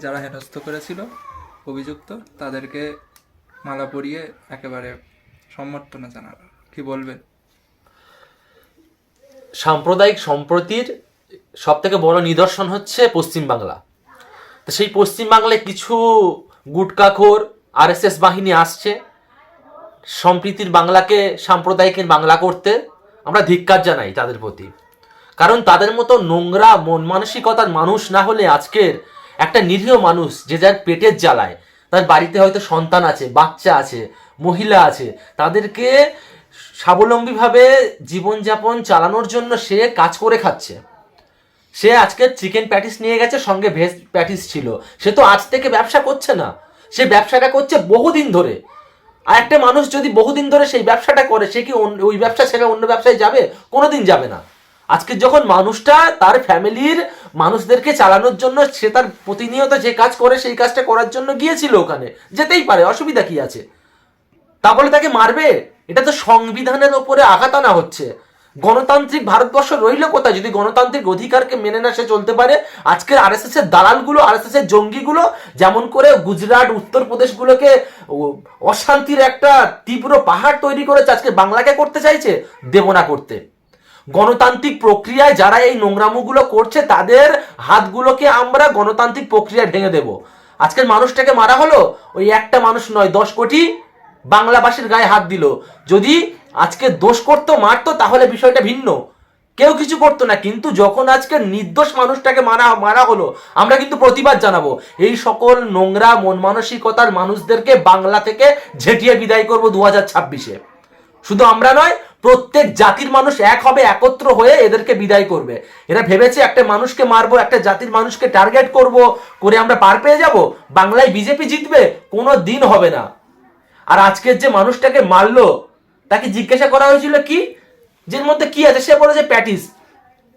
যারা হেনস্থ করেছিল অভিযুক্ত তাদেরকে মালা পরিয়ে একেবারে সম্বর্ধনা জানালো। কি বলবেন? সাম্প্রদায়িক সম্প্রীতির সব থেকে বড় নিদর্শন হচ্ছে পশ্চিমবাংলা। তো সেই পশ্চিমবাংলায় কিছু গুটকাখোর আরএসএস বাহিনী আসছে সম্প্রীতির বাংলাকে সাম্প্রদায়িকের বাংলা করতে। আমরা ধিক্কার জানাই তাদের প্রতি, কারণ তাদের মতো নোংরা মন মানসিকতার মানুষ না হলে আজকের একটা নিরীহ মানুষ যে যার পেটের জ্বালায়, তার বাড়িতে হয়তো সন্তান আছে, বাচ্চা আছে, মহিলা আছে, তাদেরকে স্বাবলম্বীভাবে জীবনযাপন চালানোর জন্য সে কাজ করে খাচ্ছে। সে আজকে চিকেন প্যাটিস নিয়ে গেছে, সঙ্গে ভেজ প্যাটিস ছিল। সে তো আজ থেকে ব্যবসা করছে না, সে ব্যবসাটা করছে বহুদিন ধরে। আর একটা মানুষ যদি বহুদিন ধরে সেই ব্যবসাটা করে, সে কি ওই ব্যবসা ছেড়ে অন্য ব্যবসায় যাবে? কোনোদিন যাবে না। আজকে যখন মানুষটা তার ফ্যামিলির মানুষদেরকে চালানোর জন্য সে তার প্রতিনিয়ত যে কাজ করে সেই কাজটা করার জন্য গিয়েছিল, ওখানে যেতেই পারে, অসুবিধা কি আছে? তা বলে তাকে মারবে? এটা তো সংবিধানের ওপরে আঘাত আনা হচ্ছে। গণতান্ত্রিক ভারতবর্ষ রইল কোথায় যদি গণতান্ত্রিক অধিকারকে মেনে না সে চলতে পারে? আজকের আরএসএস এর দালালগুলো, আরএসএস এর জঙ্গিগুলো যেমন করে গুজরাট, উত্তরপ্রদেশগুলোকে অশান্তির একটা তীব্র পাহাড় তৈরি করেছে, আজকে বাংলাকে করতে চাইছে। দেব না করতে। গণতান্ত্রিক প্রক্রিয়ায় যারা এই নোংরামুগুলো করছে তাদের হাতগুলোকে আমরা গণতান্ত্রিক প্রক্রিয়ায় ভেঙে দেব। আজকের মানুষটাকে মারা হলো, ওই একটা মানুষ নয়, 10 কোটি বাংলাবাসীর গায়ে হাত দিল। যদি আজকে দোষ করতো, মারতো, তাহলে বিষয়টা ভিন্ন, কেউ কিছু করতো না। কিন্তু যখন আজকে নির্দোষ মানুষটাকে মারা হলো, আমরা কিন্তু প্রতিবাদ জানাবো। এই সকল নোংরা মন মানসিকতার মানুষদেরকে বাংলা থেকে ঝেঁটিয়ে বিদায় করব 2026-এ। শুধু আমরা নয়, প্রত্যেক জাতির মানুষ এক হবে, একত্র হয়ে এদেরকে বিদায় করবে। এরা ভেবেছে একটা মানুষকে মারবো, একটা জাতির মানুষকে টার্গেট করব, করে আমরা পার পেয়ে যাব, বাংলায় বিজেপি জিতবে? কোনো দিন হবে না। আর আজকের যে মানুষটাকে মারলো তাকে জিজ্ঞাসা করা হয়েছিল কি যের মধ্যে কি আছে, সে বলে যে প্যাটিস।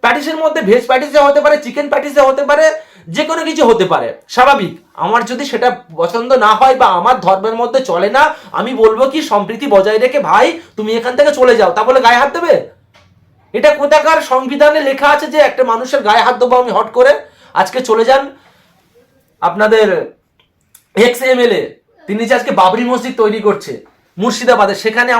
প্যাটিসের মধ্যে ভেজ প্যাটিসে হতে পারে, চিকেন প্যাটিসে হতে পারে, যে কোনো কিছু হতে পারে, স্বাভাবিক। আমার যদি সেটা পছন্দ না হয় বা আমার ধর্মের মধ্যে চলে না, আমি বলবো কি সম্প্রীতি বজায় রেখে ভাই তুমি এখান থেকে চলে যাও। তা বলে গায়ে হাত দেবে? এটা কোথাকার সংবিধানে লেখা আছে যে একটা মানুষের গায়ে হাত দেবো আমি হট করে? আজকে চলে যান আপনাদের এক্স এমএলএ, তিনি যে আজকে বাবরি মসজিদ তৈরি করছে মুর্শিদাবাদে, সেখানে